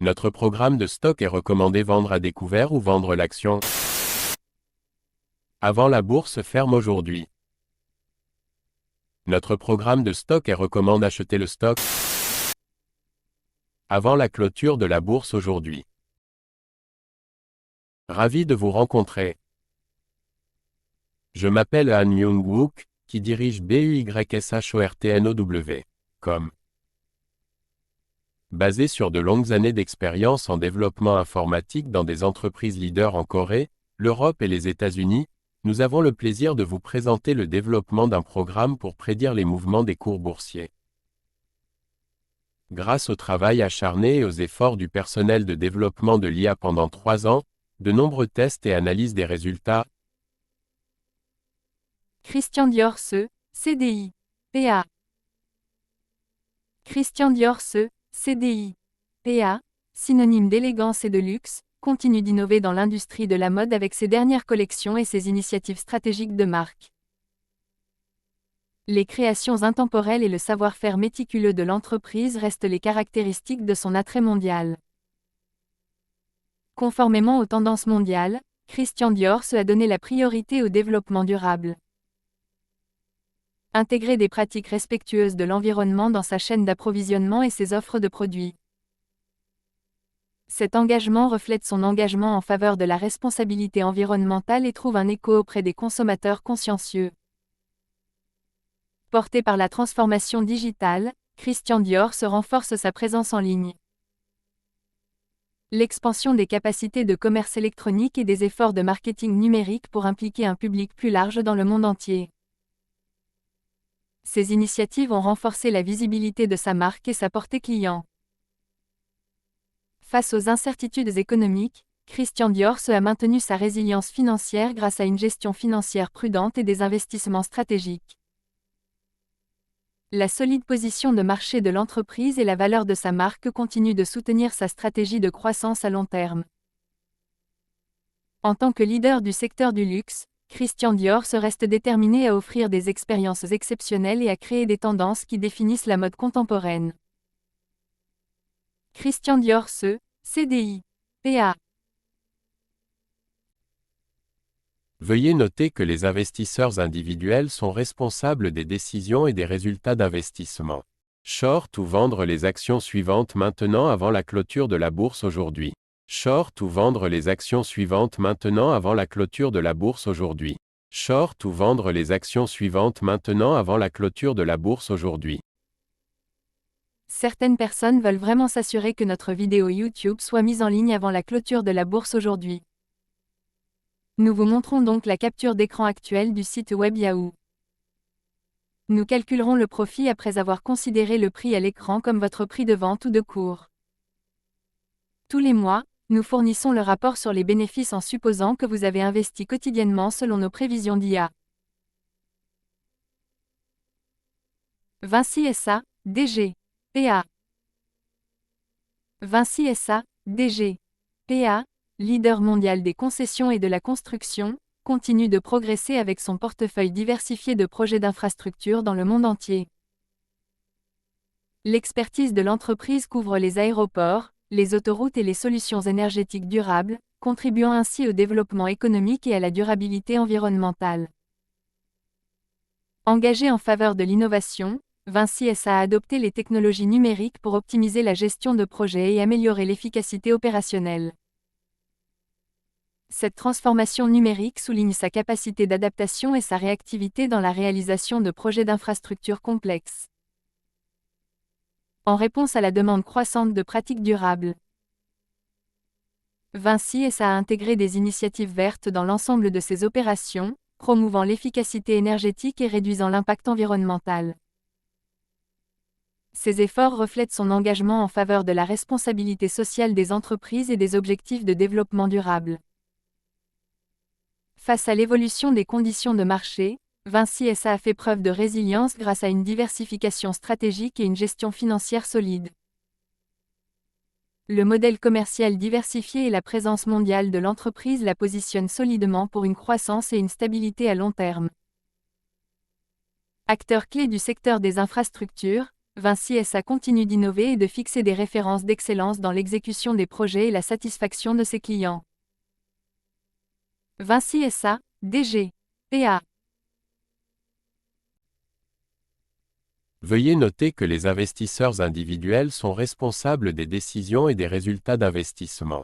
Notre programme de stock est recommandé vendre à découvert ou vendre l'action avant la bourse ferme aujourd'hui. Notre programme de stock est recommande acheter le stock avant la clôture de la bourse aujourd'hui. Ravi de vous rencontrer. Je m'appelle Han Myung-wook, qui dirige BUYSHORTNOW.com. Basé sur de longues années d'expérience en développement informatique dans des entreprises leaders en Corée, l'Europe et les États-Unis, nous avons le plaisir de vous présenter le développement d'un programme pour prédire les mouvements des cours boursiers. Grâce au travail acharné et aux efforts du personnel de développement de l'IA pendant 3 ans, de nombreux tests et analyses des résultats. Christian Dior CDI, PA. Christian Dior CDI, PA, synonyme d'élégance et de luxe, continue d'innover dans l'industrie de la mode avec ses dernières collections et ses initiatives stratégiques de marque. Les créations intemporelles et le savoir-faire méticuleux de l'entreprise restent les caractéristiques de son attrait mondial. Conformément aux tendances mondiales, Christian Dior a donné la priorité au développement durable. Intégrer des pratiques respectueuses de l'environnement dans sa chaîne d'approvisionnement et ses offres de produits. Cet engagement reflète son engagement en faveur de la responsabilité environnementale et trouve un écho auprès des consommateurs consciencieux. Porté par la transformation digitale, Christian Dior renforce sa présence en ligne. L'expansion des capacités de commerce électronique et des efforts de marketing numérique pour impliquer un public plus large dans le monde entier. Ces initiatives ont renforcé la visibilité de sa marque et sa portée client. Face aux incertitudes économiques, Christian Dior a maintenu sa résilience financière grâce à une gestion financière prudente et des investissements stratégiques. La solide position de marché de l'entreprise et la valeur de sa marque continuent de soutenir sa stratégie de croissance à long terme. En tant que leader du secteur du luxe, Christian Dior reste déterminé à offrir des expériences exceptionnelles et à créer des tendances qui définissent la mode contemporaine. Christian Dior CDI, PA. Veuillez noter que les investisseurs individuels sont responsables des décisions et des résultats d'investissement. Short ou vendre les actions suivantes maintenant avant la clôture de la bourse aujourd'hui. Short ou vendre les actions suivantes maintenant avant la clôture de la bourse aujourd'hui. Short ou vendre les actions suivantes maintenant avant la clôture de la bourse aujourd'hui. Certaines personnes veulent vraiment s'assurer que notre vidéo YouTube soit mise en ligne avant la clôture de la bourse aujourd'hui. Nous vous montrons donc la capture d'écran actuelle du site web Yahoo. Nous calculerons le profit après avoir considéré le prix à l'écran comme votre prix de vente ou de cours. Tous les mois, nous fournissons le rapport sur les bénéfices en supposant que vous avez investi quotidiennement selon nos prévisions d'IA. Vinci SA, DG, PA. Vinci SA, DG, PA, leader mondial des concessions et de la construction, continue de progresser avec son portefeuille diversifié de projets d'infrastructures dans le monde entier. L'expertise de l'entreprise couvre les aéroports, les autoroutes et les solutions énergétiques durables, contribuant ainsi au développement économique et à la durabilité environnementale. Engagé en faveur de l'innovation, Vinci SA a adopté les technologies numériques pour optimiser la gestion de projets et améliorer l'efficacité opérationnelle. Cette transformation numérique souligne sa capacité d'adaptation et sa réactivité dans la réalisation de projets d'infrastructures complexes. En réponse à la demande croissante de pratiques durables, Vinci SA a intégré des initiatives vertes dans l'ensemble de ses opérations, promouvant l'efficacité énergétique et réduisant l'impact environnemental. Ces efforts reflètent son engagement en faveur de la responsabilité sociale des entreprises et des objectifs de développement durable. Face à l'évolution des conditions de marché, Vinci SA a fait preuve de résilience grâce à une diversification stratégique et une gestion financière solide. Le modèle commercial diversifié et la présence mondiale de l'entreprise la positionnent solidement pour une croissance et une stabilité à long terme. Acteur clé du secteur des infrastructures, Vinci SA continue d'innover et de fixer des références d'excellence dans l'exécution des projets et la satisfaction de ses clients. Vinci SA, DG, PA. Veuillez noter que les investisseurs individuels sont responsables des décisions et des résultats d'investissement.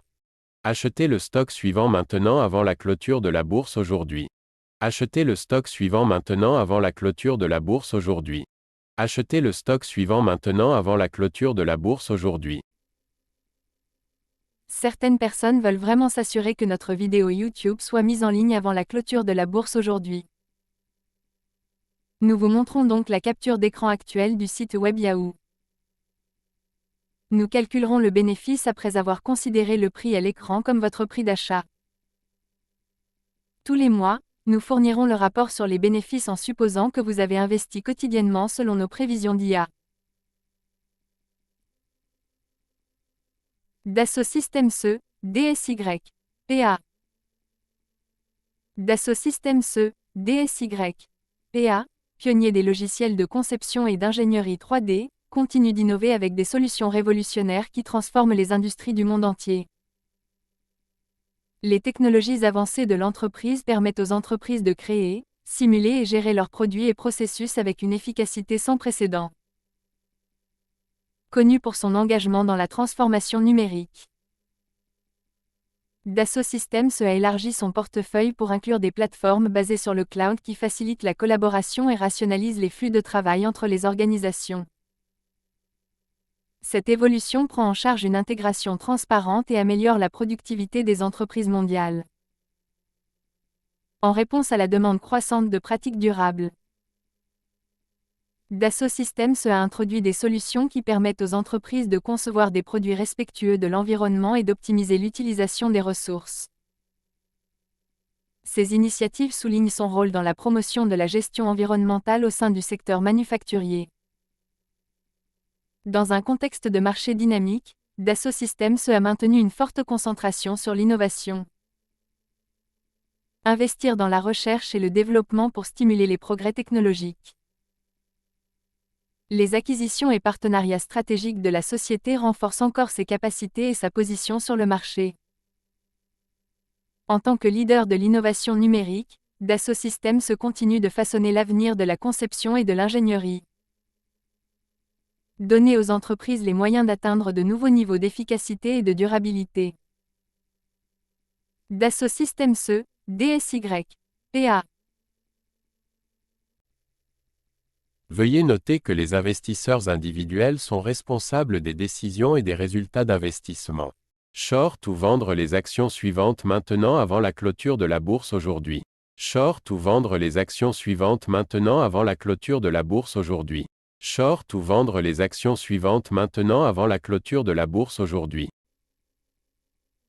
Achetez le stock suivant maintenant avant la clôture de la bourse aujourd'hui. Achetez le stock suivant maintenant avant la clôture de la bourse aujourd'hui. Achetez le stock suivant maintenant avant la clôture de la bourse aujourd'hui. Certaines personnes veulent vraiment s'assurer que notre vidéo YouTube soit mise en ligne avant la clôture de la bourse aujourd'hui. Nous vous montrons donc la capture d'écran actuelle du site web Yahoo. Nous calculerons le bénéfice après avoir considéré le prix à l'écran comme votre prix d'achat. Tous les mois, nous fournirons le rapport sur les bénéfices en supposant que vous avez investi quotidiennement selon nos prévisions d'IA. Dassault Systèmes E, DSY, PA. Dassault Systèmes E, DSY, PA, pionnier des logiciels de conception et d'ingénierie 3D, continue d'innover avec des solutions révolutionnaires qui transforment les industries du monde entier. Les technologies avancées de l'entreprise permettent aux entreprises de créer, simuler et gérer leurs produits et processus avec une efficacité sans précédent. Connu pour son engagement dans la transformation numérique, Dassault Systèmes a élargi son portefeuille pour inclure des plateformes basées sur le cloud qui facilitent la collaboration et rationalisent les flux de travail entre les organisations. Cette évolution prend en charge une intégration transparente et améliore la productivité des entreprises mondiales. En réponse à la demande croissante de pratiques durables, Dassault Systèmes a introduit des solutions qui permettent aux entreprises de concevoir des produits respectueux de l'environnement et d'optimiser l'utilisation des ressources. Ces initiatives soulignent son rôle dans la promotion de la gestion environnementale au sein du secteur manufacturier. Dans un contexte de marché dynamique, Dassault Systèmes a maintenu une forte concentration sur l'innovation. Investir dans la recherche et le développement pour stimuler les progrès technologiques. Les acquisitions et partenariats stratégiques de la société renforcent encore ses capacités et sa position sur le marché. En tant que leader de l'innovation numérique, Dassault Systèmes continue de façonner l'avenir de la conception et de l'ingénierie. Donner aux entreprises les moyens d'atteindre de nouveaux niveaux d'efficacité et de durabilité. Dassault Systèmes E, DSY, PA. Veuillez noter que les investisseurs individuels sont responsables des décisions et des résultats d'investissement. Short ou vendre les actions suivantes maintenant avant la clôture de la bourse aujourd'hui. Short ou vendre les actions suivantes maintenant avant la clôture de la bourse aujourd'hui. Short ou vendre les actions suivantes maintenant avant la clôture de la bourse aujourd'hui.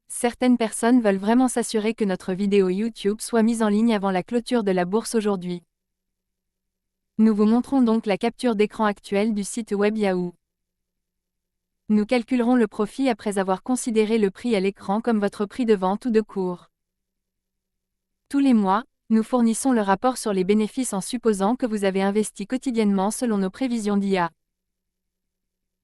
Certaines personnes veulent vraiment s'assurer que notre vidéo YouTube soit mise en ligne avant la clôture de la bourse aujourd'hui. Nous vous montrons donc la capture d'écran actuelle du site web Yahoo. Nous calculerons le profit après avoir considéré le prix à l'écran comme votre prix de vente ou de cours. Tous les mois, nous fournissons le rapport sur les bénéfices en supposant que vous avez investi quotidiennement selon nos prévisions d'IA.